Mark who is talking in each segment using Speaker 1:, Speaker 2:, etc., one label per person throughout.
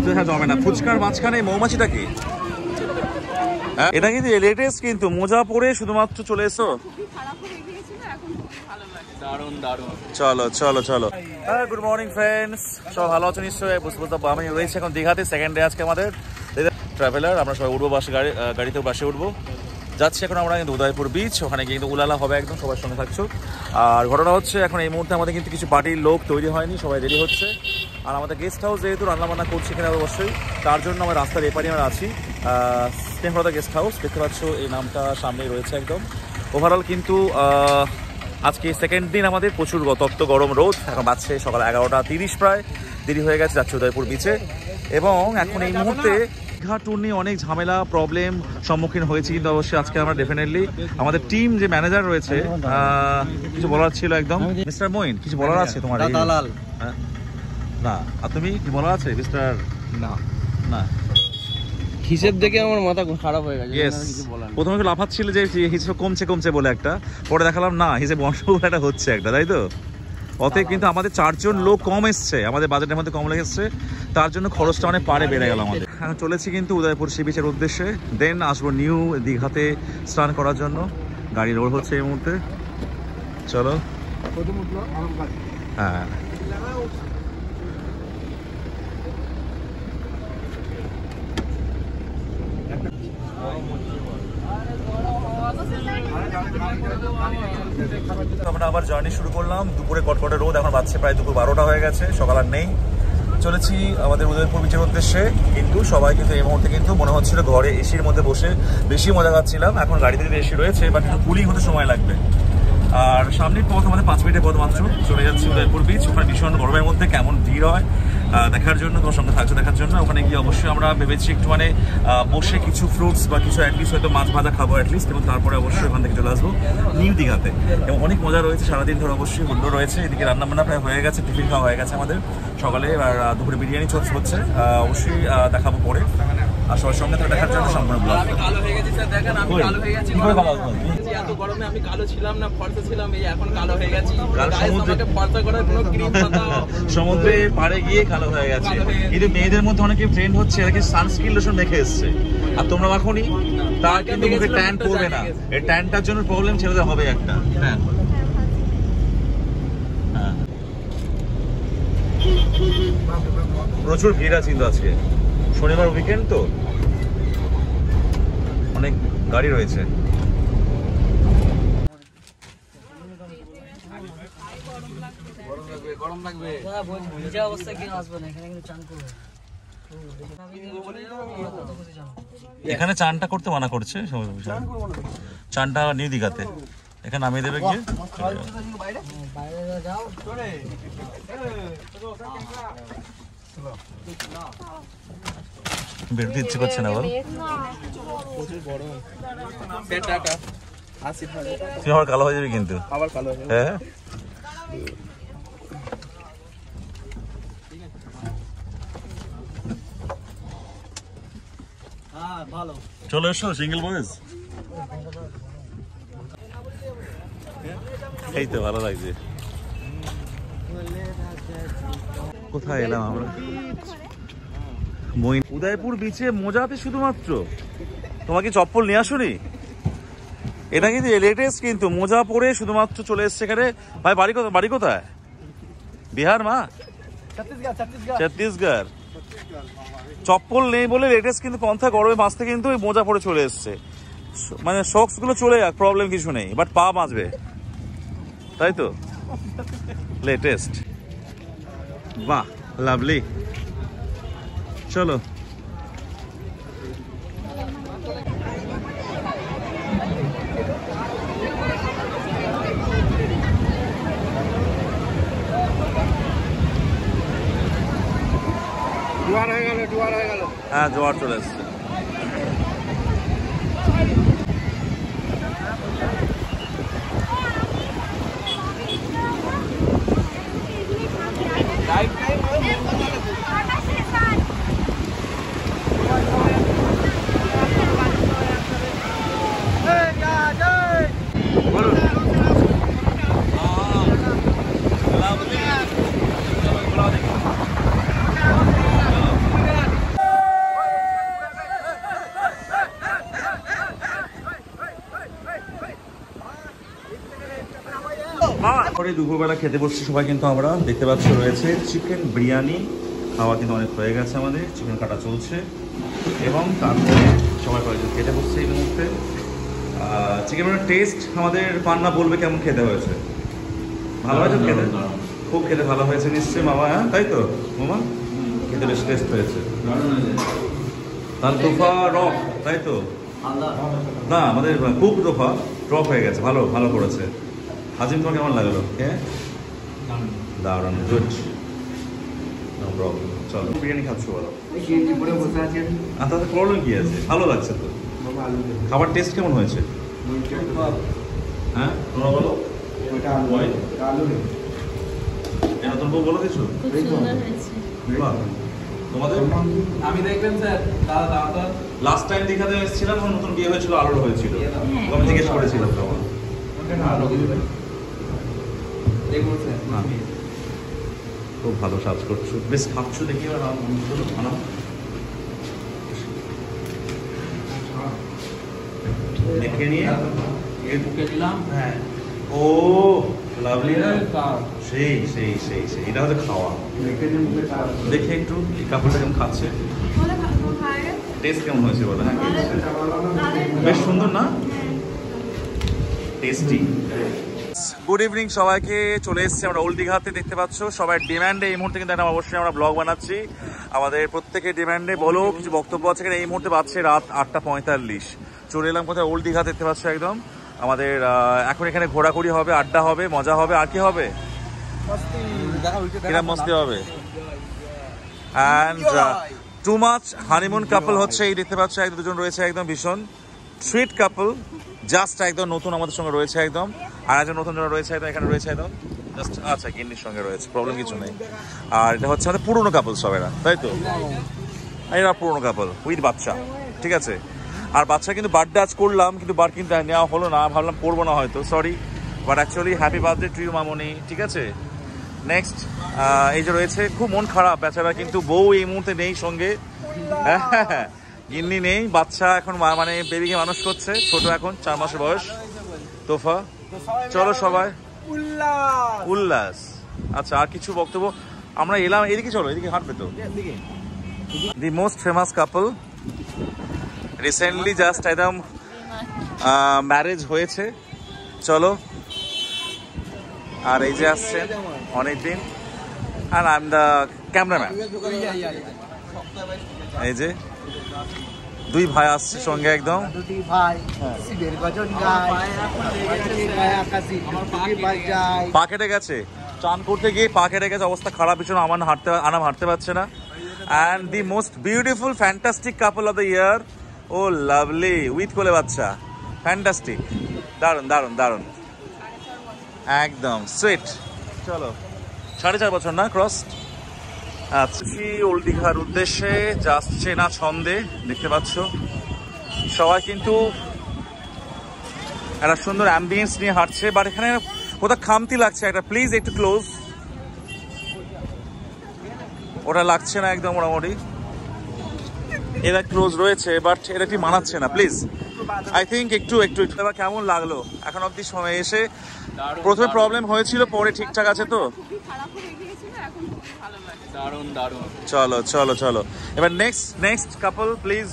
Speaker 1: মুহূর্তে দেখা জমে না। ফুচকার মাঝখানে মৌমাছিটা কি? এটা কিন্তু লেটেস্ট, কিন্তু মোজা পরে শুধুমাত্র চলে এসো। চলো চলো চলো। হ্যাঁ, গুড মর্নিং ফ্রেন্ডস, সব ভালো আছো নিশ্চয়ই। বুঝতে আমি রয়েছি এখন দীঘাতে, সেকেন্ড ডে আজকে আমাদের ট্রাভেলার। আমরা সবাই উঠবো বাসে, গাড়িতেও বাসে উঠবো। যাচ্ছি এখন আমরা কিন্তু উদয়পুর বিচ, ওখানে গিয়ে কিন্তু উলালা হবে একদম, সবার সঙ্গে থাকছো। আর ঘটনা হচ্ছে এখন এই মুহূর্তে আমাদের কিন্তু কিছু পার্টির লোক তৈরি হয়নি, সবাই রেডি হচ্ছে। আর আমাদের গেস্ট হাউস যেহেতু রান্নাবান্না করছি এখানে অবশ্যই, তার জন্য আমার রাস্তার এপারে আমরা আছি। স্নেহলতা গেস্ট হাউস দেখতে পাচ্ছ, এই নামটা সামনেই রয়েছে একদম। ওভারঅল কিন্তু আজকে সেকেন্ড দিন আমাদের, প্রচুর তপ্ত গরম রোদ, এখন বাজছে সকাল 11:30 প্রায়, দেরি হয়ে গেছে, যাচ্ছে উদয়পুর বিচে। এবং এখন এই মুহূর্তে দীঘা ট্যুর নিয়ে অনেক ঝামেলা প্রবলেম সম্মুখীন হয়েছি, কিন্তু অবশ্যই আজকে আমরা ডেফিনেটলি আমাদের টিম যে ম্যানেজার রয়েছে, কিছু বলার ছিল একদম। মিস্টার মঈন, কিছু বলার আছে তোমার? না, আর তুমি কি বলার আছে মিস্টার? না না,
Speaker 2: হিসেব দেখে আমার মাথা খারাপ হয়ে গেছে।
Speaker 1: প্রথমে একটু লাফাচ্ছিল যে হিসেব কমছে কমছে বলে একটা, পরে দেখালাম না, হিসেব একটা হচ্ছে একটা, তাই তো? অতএব কিন্তু আমাদের 4 জন লোক কম এসছে, আমাদের বাজেটের মধ্যে কম লেগেছে, তার জন্য খরচটা অনেক পারে বেড়ে গেল আমাদের। এখন চলেছি কিন্তু উদয়পুর সি বিচের উদ্দেশ্যে, দেন আসবো নিউ দীঘাতে স্নান করার জন্য। গাড়ি রোড হচ্ছে এই মুহূর্তে, চলো। হ্যাঁ, আমরা আবার জার্নি শুরু করলাম। দুপুরে কটকটে রোদ, এখন বাজছে প্রায় দুপুর 12টা হয়ে গেছে, সকাল আর নেই। চলেছি আমাদের উদয়পুর বিচের উদ্দেশ্যে, কিন্তু সবাই কিন্তু এই মুহূর্তে কিন্তু মনে হচ্ছিল ঘরে এসির মধ্যে বসে বেশি মজা পাচ্ছিলাম। এখন গাড়িতে যদি এসি রয়েছে, বাট কুলিং হতে সময় লাগবে। আর সামনের পথ আমাদের 5 মিনিটের পথ মাত্র, চলে যাচ্ছি উদয়পুর বিচ। ওখানে ভীষণ গরমের মধ্যে কেমন ভিড় হয় দেখার জন্য, তোমার সঙ্গে থাকছো দেখার জন্য। ওখানে গিয়ে অবশ্যই আমরা ভেবেছি একটু মানে বসে কিছু ফ্রুটস বা কিছু অ্যাটলিস্ট হয়তো মাছ ভাজা খাবো অ্যাটলিস্ট, এবং তারপরে অবশ্যই ওখান থেকে চলে আসবো নিউ দীঘাতে। এবং অনেক মজা রয়েছে সারাদিন ধরে, অবশ্যই হুল্লো রয়েছে। এদিকে রান্নাবান্না প্রায় হয়ে গেছে, টিফিন খাওয়া হয়ে গেছে আমাদের সকালে, আর দুপুরে বিরিয়ানি হচ্ছে, অবশ্যই দেখাবো পরে। আর সবার সঙ্গে তো দেখার জন্য সম্পূর্ণ ব্লগ।
Speaker 2: আমি কালো হয়ে গেছি স্যার, দেখেন আমি কালো হয়ে গেছি। এত গরমে আমি কালো ছিলাম না, ফর্সা ছিলাম, এই এখন কালো হয়ে গেছি। আমাকে ফর্সা করার কোনো ক্রিম না,
Speaker 1: সমুদ্রে পাড়ে গিয়ে কালো হয়ে গেছে। কিন্তু মেয়েদের মধ্যে অনেকে ট্রেন্ড হচ্ছে এটাকে সানস্ক্রিন লোশন রেখে এসছে, আর তোমরা এখনই তা কিন্তু মুখে ট্যান পড়বে না। এই ট্যানটার জন্য প্রবলেম ছেলেদের হবে একটা। হ্যাঁ, প্রচুর ভিড় আছে কিন্তু আজকে শনিবার উইকেন্ড, তো অনেক গাড়ি রয়েছে। এখানে চানটা করতে মানা করছে, চানটা নিউ দীঘাতে, এখানে নামিয়ে দেবে গিয়ে। বেরোতে ইচ্ছে করছে না বল, তুই আমার কালো হয়ে যাবি কিন্তু। হ্যাঁ, চলে এসো সিঙ্গেল বয়েজ। এই তো ভালো লাগছে। কোথায় এলাম আমরা? উদয়পুর বিচে মোজাতে শুধুমাত্র। তোমাকে চপ্পল নিয়ে আসুনি? এটা কিন্তু লেটেস্ট, কিন্তু মোজা পরে শুধুমাত্র চলে এসছে এখানে। ভাই বাড়ি কোথায়? বিহার? মা ছত্তিশগড়। চপ্পল নেই বলে লেটেস্ট কিন্তু পন্থা, গরমে বাঁচতে কিন্তু ওই মোজা পরে চলে এসছে। মানে শক্স গুলো চলে যাক, প্রবলেম কিছু নেই, বাট পা বাঁচবে, তাই তো? লেটেস্ট, বাহ লাভলি। চলো হ্যাঁ, জোয়ার চলে এসছে। পরে দুপুরবেলা খেতে বসছি সবাই, কিন্তু আমরা দেখতে পাচ্ছি রয়েছে চিকেন বিরিয়ানি। খাওয়া কিন্তু অনেক হয়ে গেছে আমাদের, চিকেন কাটা চলছে এবং তারপরে সবাই কয়েকজন খেতে বসছে এই মুহূর্তে। চিকেনের টেস্ট আমাদের পান্না বলবে কেমন খেতে হয়েছে। ভালো হয়েছে খেতে, খুব খেতে ভালো হয়েছে নিশ্চয়ই মামা, হ্যাঁ তাই তো মামা? খেতে বেশ টেস্ট হয়েছে। তাহলে তোফা রক তাই তো? না আমাদের খুব তোফা ড্রপ হয়ে গেছে, ভালো ভালো করেছে। হাজিম তোমার কেমন লাগলো? হ্যাঁ দারুণ, গুড, নো প্রবলেম। চলো বিরিয়ানি খাচ্ছ বলো, তাতে প্রবলেম কি আছে? ভালো লাগছে তো। খাবার টেস্ট কেমন হয়েছে? হ্যাঁ তোমরা বলো। নতুন বউ বলে দিছো তোমাদের?
Speaker 2: আমি দেখবেন স্যার দাদা
Speaker 1: লাস্ট টাইম দেখাতে এসেছিলাম যখন নতুন বিয়ে হয়েছিল, আলোর হয়েছিল, আমি জিজ্ঞেস করেছিলাম তখন। খুব ভালো সাজ করছো, বেশ খাচ্ছো দেখি। দেখে নিয়ে
Speaker 2: দিলাম। হ্যাঁ
Speaker 1: ও লাভলি না, সেই সেই সেই সেই এটা হচ্ছে খাওয়া। দেখে একটু এই কাপড়টা কেমন খাচ্ছে, টেস্ট কেমন হয়েছে বলো? হ্যাঁ বেশ সুন্দর না, টেস্টি। গুড ইভিনিং সবাইকে, চলে এসেছি আমরা ওল্ড দীঘাতে। দেখতে পাচ্ছ সবাই ডিমান্ডে এই মুহূর্তে কিন্তু অবশ্যই আমরা ব্লগ বানাচ্ছি। আমাদের প্রত্যেকের ডিমান্ডে বলো কিছু বক্তব্য আছে কিনা। এই মুহূর্তে বাজছে রাত 8:45, চলে এলাম কোথায়? ওল্ড দীঘা। দেখতে পাচ্ছ একদম আমাদের এখন এখানে ঘোরাঘুরি হবে, আড্ডা হবে, মজা হবে, আর কি হবে? কিরম মস্তি হবে। অ্যান্ড টু মাচ হানিমুন কাপল হচ্ছে এই, দেখতে পাচ্ছ এক দুজন রয়েছে একদম ভীষণ সুইট কাপল, জাস্ট একদম নতুন আমাদের সঙ্গে রয়েছে একদম। আর একজন নতুন জন রয়েছে একদম এখানে রয়েছে একদম জাস্ট, আচ্ছা গিন্নির সঙ্গে রয়েছে, প্রবলেম কিছু নেই। আর এটা হচ্ছে আমাদের পুরনো কাপল সব এরা, তাই তো? এরা পুরনো কাপল উইথ বাচ্চা, ঠিক আছে। আর বাচ্চা কিন্তু বার্থডে আজ করলাম, কিন্তু বার কিন্তু নেওয়া হলো না, ভাবলাম করবো না হয়তো, sorry. But actually happy birthday to you মামনি, ঠিক আছে। নেক্সট এই যে রয়েছে, খুব মন খারাপ বেচারা, কিন্তু বউ এই মুহূর্তে নেই সঙ্গে, গিন্নি নেই, বাচ্চা এখন মানে বেবিকে মানুষ করছে, ছোট এখন 4 মাসের বয়স। তোফা চলো সবাই উল্লাস। আচ্ছা আর কিছু বক্তব্য? আমরা এলাম এদিকে, চলো এদিকে হাঁটবে তো। The most famous couple recently just একদম ম্যারেজ হয়েছে, চলো। আর এই যে আসছেন অনেকদিন, আর আই এম দ্য ক্যামেরাম্যান। এই যে দুই ভাই আসছে সঙ্গে একদম, পা কেটে গেছে, চান করতে গিয়ে পা কেটে গেছে, অবস্থা খারাপ, ভীষণ। আনাম হাঁটতে পারছে না। And the most beautiful fantastic couple of the year, oh lovely with কোলে বাচ্চা, ফ্যান্টাস্টিক, দারুন দারুন দারুন, একদম সুইট। চলো 4.5 বছর না ক্রস। আচ্ছা ওল্ড দীঘার উদ্দেশ্যে যাচ্ছে না ছন্দে, দেখতে পাচ্ছ সবাই কিন্তু একটা সুন্দর অ্যাম্বিয়েন্স নিয়ে হাঁটছে, বাট এখানে কোথাও খামতি লাগছে একটা, প্লিজ একটু ক্লোজ। ওটা লাগছে না একদম, মোটামুটি এরা ক্লোজ রয়েছে, বাট এটা কি মানাচ্ছে না, প্লিজ আই থিঙ্ক একটু একটু এবার কেমন লাগলো এখন অব্দি সময় এসে? প্রথমে প্রবলেম হয়েছিল, পরে ঠিকঠাক আছে তো?
Speaker 2: দারুণ দারুণ।
Speaker 1: চলো চলো চলো এবার নেক্সট কাপল প্লিজ,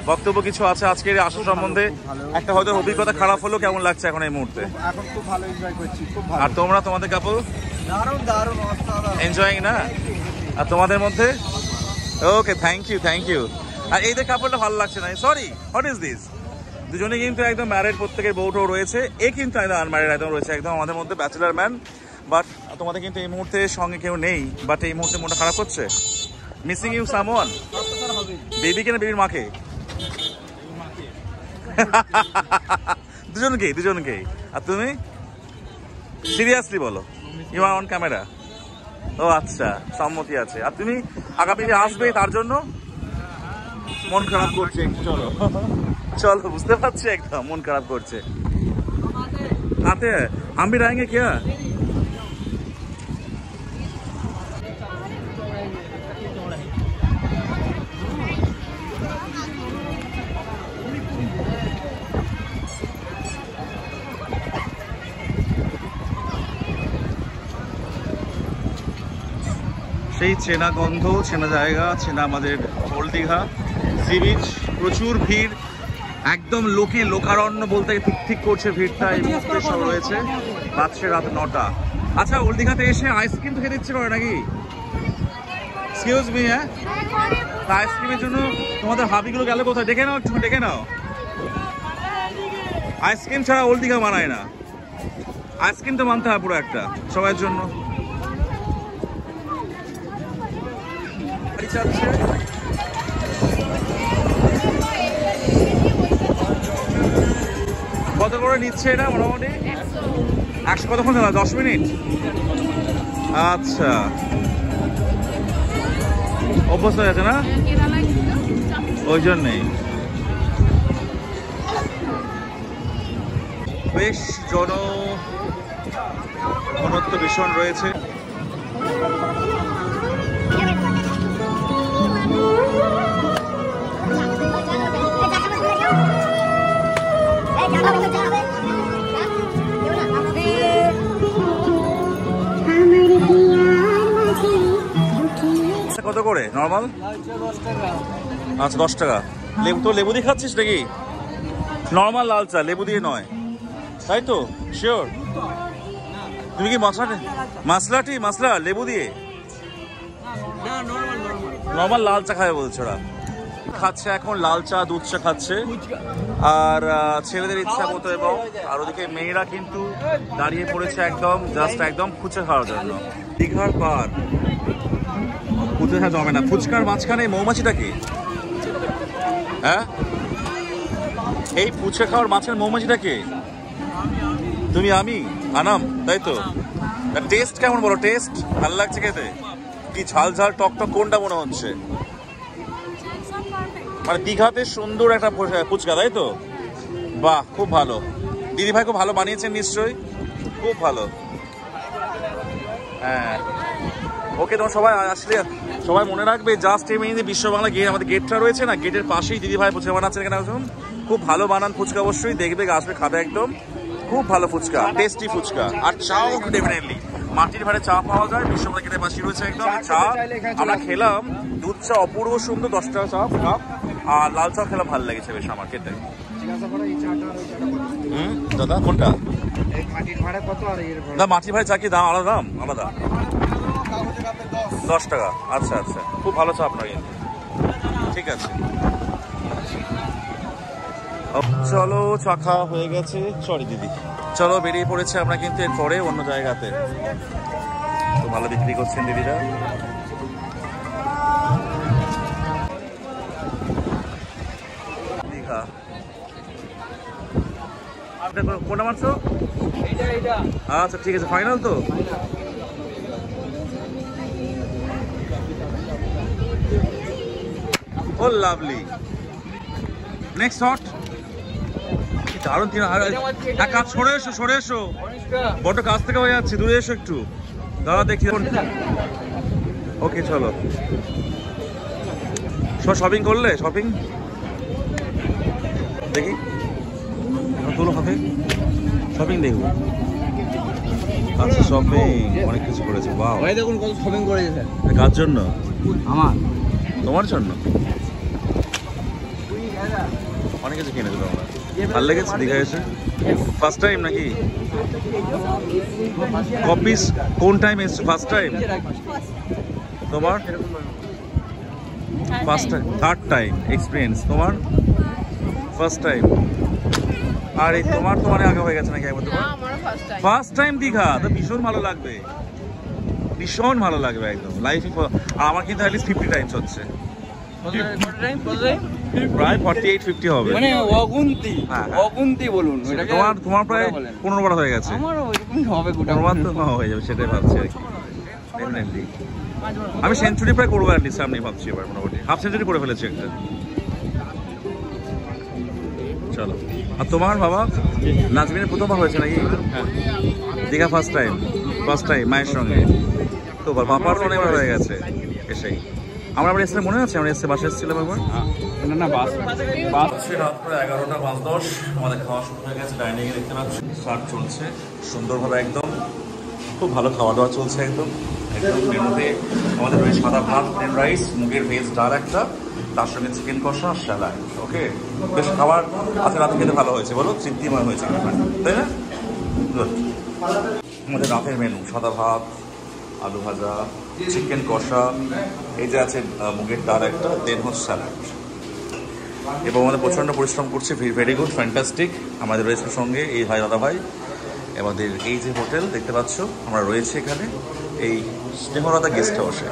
Speaker 1: বক্তব্য কিছু আছে আজকের আসর সম্বন্ধে? একটা হয়তো অভিজ্ঞতা খারাপ হলো, কেমন লাগছে এখন এই মুহূর্তে?
Speaker 3: এখন খুব ভালো এনজয় করছি, খুব ভালো।
Speaker 1: আর তোমরা তোমাদের কাপল?
Speaker 3: দারুণ দারুণ
Speaker 1: এনজয়িং না? আর তোমাদের মধ্যে? Okay thank you. আর এইদের কাপলটা ভালো লাগছে না, সরি, হোয়াট ইজ দিস? দুজনে কিন্তু একদম ম্যারিড, প্রত্যেকের বউটাও রয়েছে, এ কিন্তু একদম আনম্যারিড একদম রয়েছে একদম আমাদের মধ্যে, ব্যাচেলার ম্যান। বাট তোমাদের কিন্তু এই মুহূর্তে সঙ্গে কেউ নেই, বাট এই মুহূর্তে মনটা খারাপ হচ্ছে। Missing you someone? বেবিকে না বেবির মাকে? দুজনকেই। আর তুমি সিরিয়াসলি বলো, ইউ আর অন ক্যামেরা? ও আচ্ছা, সম্মতি আছে। আর তুমি আগামী আসবে, তার জন্য মন খারাপ করছে। চলো চলো, বুঝতে পারছি একদম মন খারাপ করছে। आते हैं हम भी रहेंगे क्या? সেই চেনা গন্ধ, চেনা জায়গা, চেনা আমাদের ওল্ড দীঘা সি বিচ। প্রচুর ভিড়, একদম লোকারণ্য বলতে ঠিক করছে ভিড়টা এই মুহূর্তে। সব রয়েছে, বাজছে রাত 9টা। আচ্ছা, ওল্ড দীঘাতে এসে আইসক্রিম তো খেতে ইচ্ছে করে নাকি? এক্সকিউজ মি, হ্যাঁ, আইসক্রিমের জন্য তোমাদের হাবিগুলো গেল কোথায়? ডেকে নাও, একটু ডেকে নাও। আইসক্রিম ছাড়া ওল্ড দীঘা মানায় না, আইসক্রিম তো মানতে হয় পুরো একটা সবার জন্য। কত করে নিচ্ছে এটা মোটামুটি? 100। কতক্ষণ চালা? 10 মিনিট। আচ্ছা, অভ্যস্ত হয়ে গেছে না, ওই জন্যেই। বেশ ঘনত্ব ভীষণ রয়েছে। কত করে নর্মাল? আচ্ছা, 10 টাকা। লেবু তো লেবু দিয়ে খাচ্ছিস নাকি? নর্মাল লাল চা, লেবু দিয়ে নয়, তাই তো? শিওর? তুমি কি মশলা লেবু দিয়ে? নর্মাল লাল চা খাবে বলছো ওরা। খাচ্ছে এখন লাল চা, দুধ চা খাচ্ছে। আর ছেলেদের ইচ্ছা মতো। এবং আর ওদিকে মেয়েরা কিন্তু দাঁড়িয়ে পড়েছে একদম ফুচকা খাওয়ার জন্য। দীঘার পার ফুচকা জমে না। ফুচকার মাঝখানে মৌমাছিটা কি? হ্যাঁ, এই ফুচকা খাওয়ার মাঝখানে মৌমাছিটা কে? তুমি, আমি, আনাম, তাই তো? টেস্ট কেমন বলো? টেস্ট ভালো লাগছে খেতে? কি ঝাল টক কোনটা মনে হচ্ছে? মানে দীঘাতে সুন্দর একটা ফুচকা, তাই তো? বাহ, খুব ভালো। দিদি ভাই খুব ভালো বানিয়েছেন নিশ্চয়ই, খুব ভালো। হ্যাঁ, ওকে। তোমার সবাই আসলে সবাই মনে রাখবে, জাস্ট এই যে বিশ্ব বাংলা গেট, আমাদের গেটটা রয়েছে না, গেটের পাশেই দিদি ভাই ফুচকা বানাচ্ছেন এখানে। খুব ভালো বানান ফুচকা, অবশ্যই দেখবে, আসবে, খাবে একদম। খুব ভালো ফুচকা, টেস্টি ফুচকা। আর চাও ডেফিনেটলি মাটির ভাড়ে চা পাওয়া যায়, বিশ্ববাংলা গেটের পাশে রয়েছে একদম। চা আমরা খেলাম, দুধ চা অপূর্ব সুন্দর, 10 টাকা চা কাপ। আর লাল চা খেলাম, ভালো লেগেছে বেশ আমার খেতে। দাদা কোনটা? না, মাটির ভাড়ে চা কি দাম আলাদা? আলাদা 10 টাকা। আচ্ছা, খুব ভালো চা আপনার, ঠিক আছে। চলো, চা খাওয়া হয়ে গেছে। সরি দিদি, চলো বেরিয়ে পড়েছে আমরা কিন্তু এরপরে অন্য জায়গাতে। তো ভালো বিক্রি করছেন দিদিরা। দীঘা কোনটা মারছো? আচ্ছা, ঠিক আছে, ফাইনাল তো? ও লাভলি। Next hot. দারুণ। এক কাজ, সরে এসো, বড় কাছ থেকে হয়ে যাচ্ছে, দূরে এসো একটু। দাঁড়া দেখি। ওকে, চলো। শপিং করলে? শপিং দেখি, তোলো হাতে, শপিং দেখবো। আচ্ছা, শপিং অনেক কিছু করেছে। বাহ,
Speaker 3: দেখুন কত শপিং করেছে।
Speaker 1: কার জন্য?
Speaker 3: আমার।
Speaker 1: তোমার জন্য অনেক কিছু কিনেছো তোমরা। ভালো লেগেছে দীঘা এসে? ফার্স্ট টাইম নাকি? কপিস কোন টাইম এসছো? First time? তোমার first time? Third time experience তোমার? First time. আর এই তোমার তো মানে আগে হয়ে গেছে নাকি একবার? তোমার ফার্স্ট টাইম দীঘা, তো ভীষণ ভালো লাগবে, ভীষণ ভালো লাগবে একদম লাইফে। আর আমার কিন্তু অ্যাটলিস্ট 50 টাইমস হচ্ছে, প্রায় 48-50 হবে,
Speaker 3: মানে অগুন্তি। অগুন্তি বলুন।
Speaker 1: তোমার প্রায় 15 বার হয়ে গেছে।
Speaker 3: আমার ওইরকমই হবে,
Speaker 1: 15 বার তো হয়ে যাবে, সেটাই ভাবছি আর কি। ডেফিনেটলি আমি সেঞ্চুরি প্রায় করবো অ্যাটলিস্ট, সামনে ভাবছি এবার মোটামুটি হাফ সেঞ্চুরি করে ফেলেছি একটা। চলো। আর তোমার বাবা নাজমিনের প্রথমবার হয়েছে নাকি Digha? First time? First time মায়ের সঙ্গে তো, বাবার অনেকবার হয়ে গেছে এসেই। আমরা এসে মনে আছে, আমরা এসে বাসে এসেছিলাম একবার।
Speaker 3: না, বাস
Speaker 1: রাত প্রায় 11টা 5-10 আমাদের খাওয়া শুরু হয়ে গেছে। ডাইনিং এ দেখতে পাচ্ছি সার্ভ চলছে সুন্দরভাবে একদম, খুব ভালো খাওয়া দাওয়া চলছে একদম। একদম মেনুতে আমাদের রয়েছে সাদা ভাত, প্লেন রাইস, মুগের ভেজ ডাল একটা, তার সঙ্গে চিকেন কষা, স্যালাড। ওকে, বেশ খাবার আজকে রাতে খেতে ভালো হয়েছে, বলো তৃপ্তিময় হয়েছে, তাই না? গুড। আমাদের রাতের মেনু সাদা ভাত, আলু ভাজা, চিকেন কষা, এই যে আছে মুগের ডাল একটা, দেন হচ্ছে স্যালাড। এবং আমাদের প্রচণ্ড পরিশ্রম করছে, ভেরি গুড, ফ্যান্টাস্টিক। আমাদের রয়েছে সঙ্গে এই ভাই, দাদা ভাই। আমাদের এই যে হোটেল দেখতে পাচ্ছ, আমরা রয়েছে এখানে এই স্নেহলতা গেস্ট হাউসে।